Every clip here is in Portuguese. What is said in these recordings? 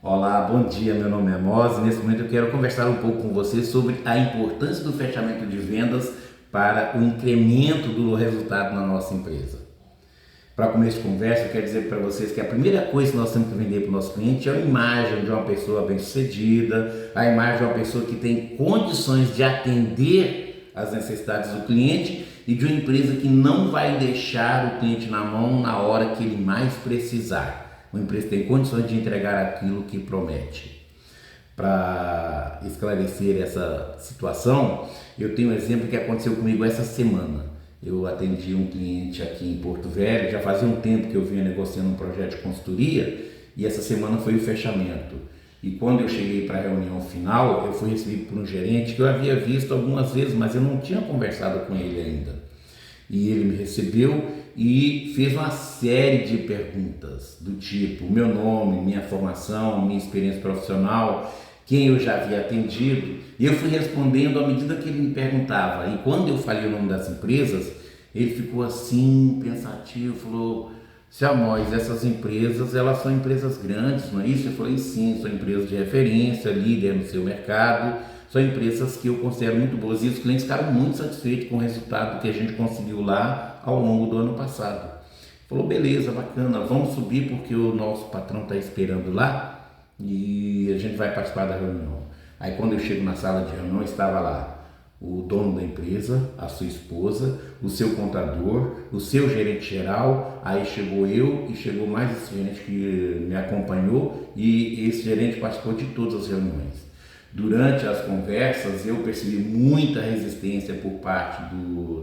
Olá, bom dia, meu nome é Mose. Nesse momento eu quero conversar um pouco com você sobre a importância do fechamento de vendas para o incremento do resultado na nossa empresa. Para começo de conversa, eu quero dizer para vocês que a primeira coisa que nós temos que vender para o nosso cliente é a imagem de uma pessoa bem-sucedida, a imagem de uma pessoa que tem condições de atender às necessidades do cliente e de uma empresa que não vai deixar o cliente na mão na hora que ele mais precisar. Uma empresa que tem condições de entregar aquilo que promete. Para esclarecer essa situação, eu tenho um exemplo que aconteceu comigo essa semana. Eu atendi um cliente aqui em Porto Velho, já fazia um tempo que eu vinha negociando um projeto de consultoria e essa semana foi o fechamento. E quando eu cheguei para a reunião final, eu fui recebido por um gerente que eu havia visto algumas vezes, mas eu não tinha conversado com ele ainda. E ele me recebeu e fez uma série de perguntas do tipo meu nome, minha formação, minha experiência profissional, quem eu já havia atendido, e eu fui respondendo à medida que ele me perguntava. E quando eu falei o nome das empresas, ele ficou assim, pensativo, falou: Seu Amós, essas empresas, elas são empresas grandes, não é isso? Eu falei: sim, são empresas de referência, líder no seu mercado, são empresas que eu considero muito boas, e os clientes ficaram muito satisfeitos com o resultado que a gente conseguiu lá ao longo do ano passado. Falou: beleza, bacana, vamos subir porque o nosso patrão está esperando lá e a gente vai participar da reunião. Aí quando eu chego na sala de reunião, estava lá o dono da empresa, a sua esposa, o seu contador, o seu gerente geral, aí chegou eu e chegou mais esse gerente que me acompanhou, e esse gerente participou de todas as reuniões. Durante as conversas eu percebi muita resistência por parte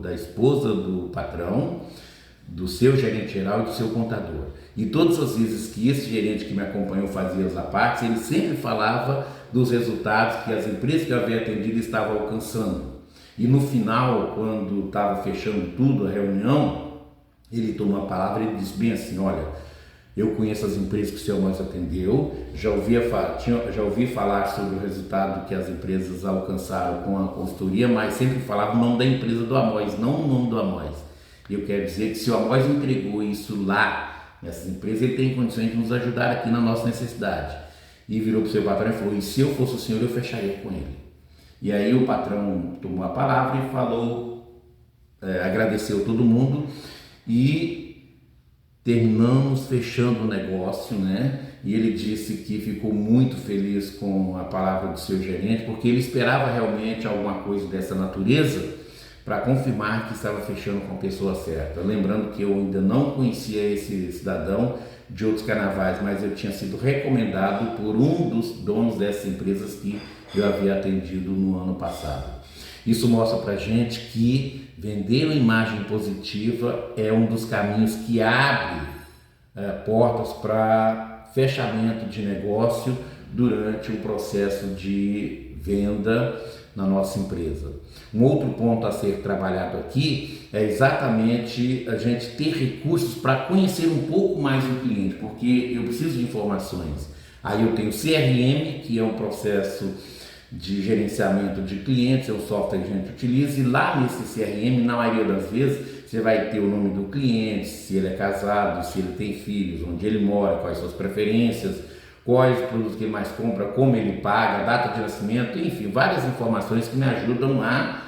da esposa do patrão, do seu gerente geral e do seu contador. E todas as vezes que esse gerente que me acompanhou fazia as apartes, ele sempre falava dos resultados que as empresas que eu havia atendido estavam alcançando. E no final, quando estava fechando tudo, a reunião, ele tomou a palavra e ele disse bem assim: olha, eu conheço as empresas que o senhor mais atendeu, já ouvi falar sobre o resultado que as empresas alcançaram com a consultoria, mas sempre falava o nome da empresa do Amós, não o nome do Amós. E eu quero dizer que se o Amós entregou isso lá, nessas empresas, ele tem condições de nos ajudar aqui na nossa necessidade. E virou para o seu patrão e falou: e se eu fosse o senhor, eu fecharia com ele. E aí o patrão tomou a palavra e falou, agradeceu todo mundo e terminamos fechando o negócio, né? E ele disse que ficou muito feliz com a palavra do seu gerente, porque ele esperava realmente alguma coisa dessa natureza para confirmar que estava fechando com a pessoa certa. Lembrando que eu ainda não conhecia esse cidadão de outros carnavais, mas eu tinha sido recomendado por um dos donos dessas empresas que eu havia atendido no ano passado. Isso mostra para a gente que vender uma imagem positiva é um dos caminhos que abre portas para fechamento de negócio durante o processo de venda na nossa empresa. Um outro ponto a ser trabalhado aqui é exatamente a gente ter recursos para conhecer um pouco mais o cliente, porque eu preciso de informações. Aí eu tenho CRM, que é um processo de gerenciamento de clientes, é o software que a gente utiliza, e lá nesse CRM, na maioria das vezes, você vai ter o nome do cliente, se ele é casado, se ele tem filhos, onde ele mora, quais são as preferências, quais os produtos que ele mais compra, como ele paga, data de nascimento, enfim, várias informações que me ajudam a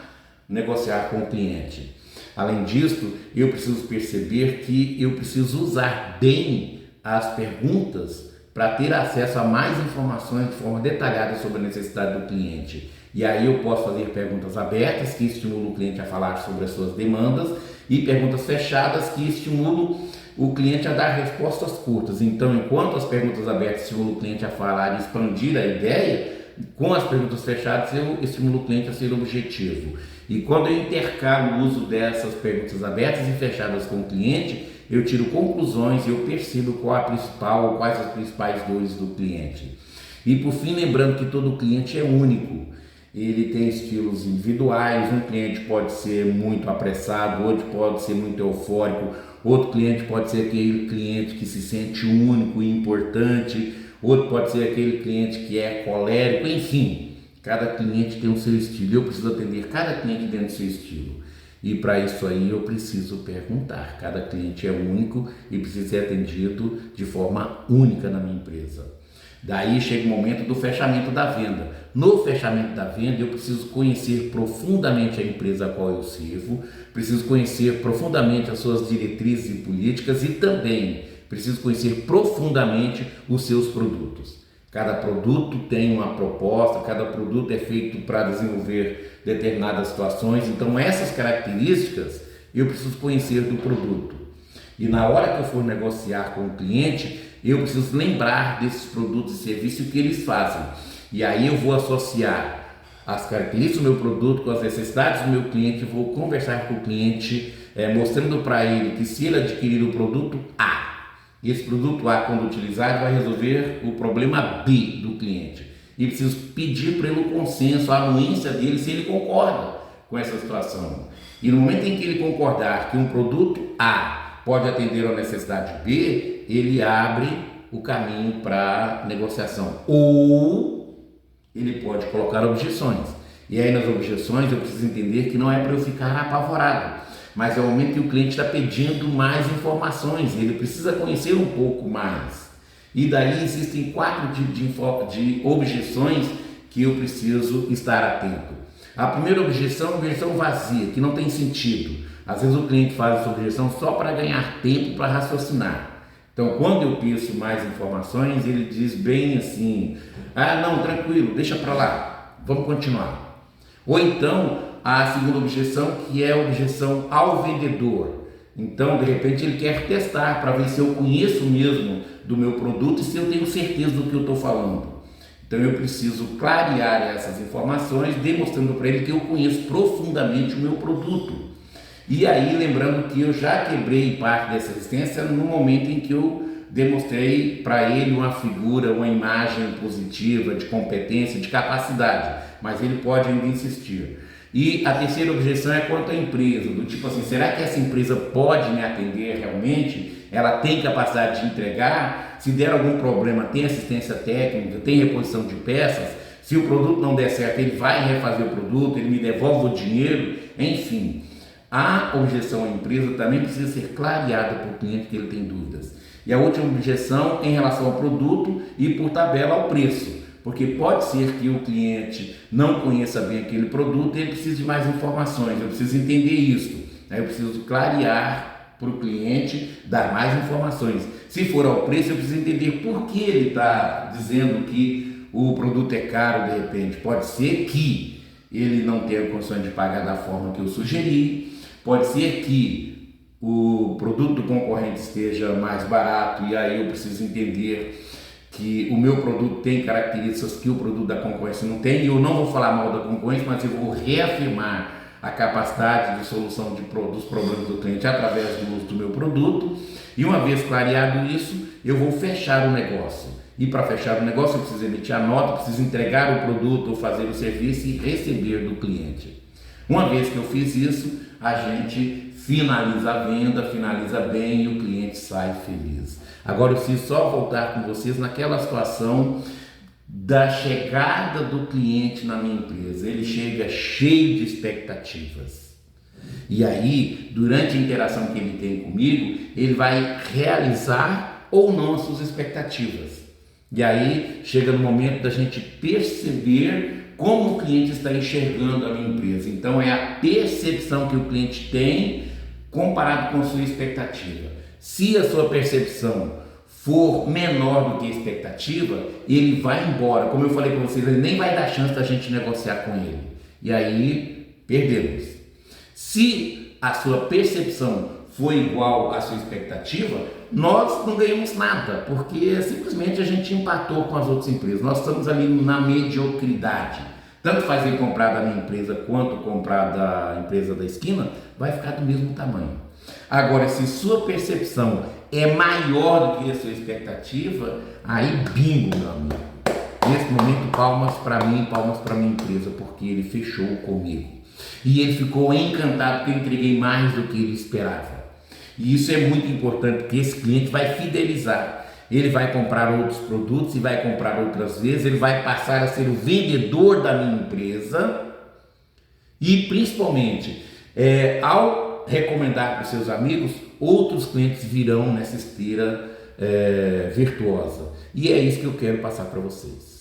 negociar com o cliente. Além disso, eu preciso perceber que eu preciso usar bem as perguntas para ter acesso a mais informações de forma detalhada sobre a necessidade do cliente. E aí eu posso fazer perguntas abertas que estimulam o cliente a falar sobre as suas demandas e perguntas fechadas que estimulam o cliente a dar respostas curtas. Então, enquanto as perguntas abertas estimulam o cliente a falar e expandir a ideia, com as perguntas fechadas eu estimulo o cliente a ser objetivo. E quando eu intercalo o uso dessas perguntas abertas e fechadas com o cliente, eu tiro conclusões e eu percebo quais as principais dores do cliente. E por fim, lembrando que todo cliente é único. Ele tem estilos individuais, um cliente pode ser muito apressado, outro pode ser muito eufórico, outro cliente pode ser aquele cliente que se sente único e importante, outro pode ser aquele cliente que é colérico, enfim, cada cliente tem o seu estilo. Eu preciso atender cada cliente dentro do seu estilo. E para isso aí eu preciso perguntar. Cada cliente é único e precisa ser atendido de forma única na minha empresa. Daí chega o momento do fechamento da venda. No fechamento da venda, eu preciso conhecer profundamente a empresa a qual eu sirvo, preciso conhecer profundamente as suas diretrizes e políticas e também preciso conhecer profundamente os seus produtos. Cada produto tem uma proposta, cada produto é feito para desenvolver determinadas situações, então essas características eu preciso conhecer do produto. E na hora que eu for negociar com o cliente, eu preciso lembrar desses produtos e serviços que eles fazem. E aí eu vou associar as características do meu produto com as necessidades do meu cliente, vou conversar com o cliente, mostrando para ele que se ele adquirir o produto A, esse produto A, quando utilizado, vai resolver o problema B do cliente. E preciso pedir para ele o consenso, a anuência dele, se ele concorda com essa situação. E no momento em que ele concordar que um produto A pode atender a necessidade B, ele abre o caminho para negociação. Ou ele pode colocar objeções. E aí nas objeções eu preciso entender que não é para eu ficar apavorado, mas é o momento que o cliente está pedindo mais informações, ele precisa conhecer um pouco mais. E daí existem 4 tipos de objeções que eu preciso estar atento. A primeira objeção é uma objeção vazia, que não tem sentido. Às vezes o cliente faz essa objeção só para ganhar tempo para raciocinar. Então, quando eu peço mais informações, ele diz bem assim: ah, não, tranquilo, deixa para lá, vamos continuar. Ou então, a segunda objeção, que é a objeção ao vendedor. Então, de repente, ele quer testar para ver se eu conheço mesmo do meu produto e se eu tenho certeza do que eu estou falando. Então, eu preciso clarear essas informações, demonstrando para ele que eu conheço profundamente o meu produto. E aí, lembrando que eu já quebrei parte dessa existência no momento em que eu demonstrei para ele uma figura, uma imagem positiva de competência, de capacidade, mas ele pode ainda insistir. E a terceira objeção é quanto à empresa, do tipo assim, será que essa empresa pode me atender realmente? Ela tem capacidade de entregar? Se der algum problema, tem assistência técnica, tem reposição de peças? Se o produto não der certo, ele vai refazer o produto, ele me devolve o dinheiro, enfim. A objeção à empresa também precisa ser clareada para o cliente que ele tem dúvidas. E a última objeção em relação ao produto e por tabela ao preço, porque pode ser que o cliente não conheça bem aquele produto e ele precisa de mais informações, eu preciso entender isso, eu preciso clarear para o cliente, dar mais informações. Se for ao preço, eu preciso entender por que ele está dizendo que o produto é caro de repente. Pode ser que ele não tenha condições de pagar da forma que eu sugeri, pode ser que o produto do concorrente esteja mais barato e aí eu preciso entender que o meu produto tem características que o produto da concorrência não tem, e eu não vou falar mal da concorrência, mas eu vou reafirmar a capacidade de solução dos problemas do cliente através do uso do meu produto, e uma vez clareado isso, eu vou fechar o negócio. E para fechar o negócio eu preciso emitir a nota, eu preciso entregar o produto ou fazer o serviço e receber do cliente. Uma vez que eu fiz isso, a gente finaliza a venda, finaliza bem e o cliente sai feliz. Agora eu preciso só voltar com vocês naquela situação da chegada do cliente na minha empresa. Ele chega cheio de expectativas. E aí, durante a interação que ele tem comigo, ele vai realizar ou não as suas expectativas. E aí chega no momento da gente perceber como o cliente está enxergando a minha empresa. Então é a percepção que o cliente tem comparado com a sua expectativa. Se a sua percepção for menor do que a expectativa, ele vai embora. Como eu falei para vocês, ele nem vai dar chance da gente negociar com ele. E aí perdemos. Se a sua percepção foi igual à sua expectativa, nós não ganhamos nada, porque simplesmente a gente empatou com as outras empresas. Nós estamos ali na mediocridade. Tanto fazer comprar da minha empresa quanto comprar da empresa da esquina vai ficar do mesmo tamanho. Agora, se sua percepção é maior do que a sua expectativa, aí bingo, meu amigo. Nesse momento, palmas para mim, palmas para minha empresa, porque ele fechou comigo. E ele ficou encantado porque eu entreguei mais do que ele esperava. E isso é muito importante, porque esse cliente vai fidelizar. Ele vai comprar outros produtos e vai comprar outras vezes, ele vai passar a ser o vendedor da minha empresa e principalmente ao recomendar para os seus amigos, outros clientes virão nessa esteira virtuosa. E é isso que eu quero passar para vocês.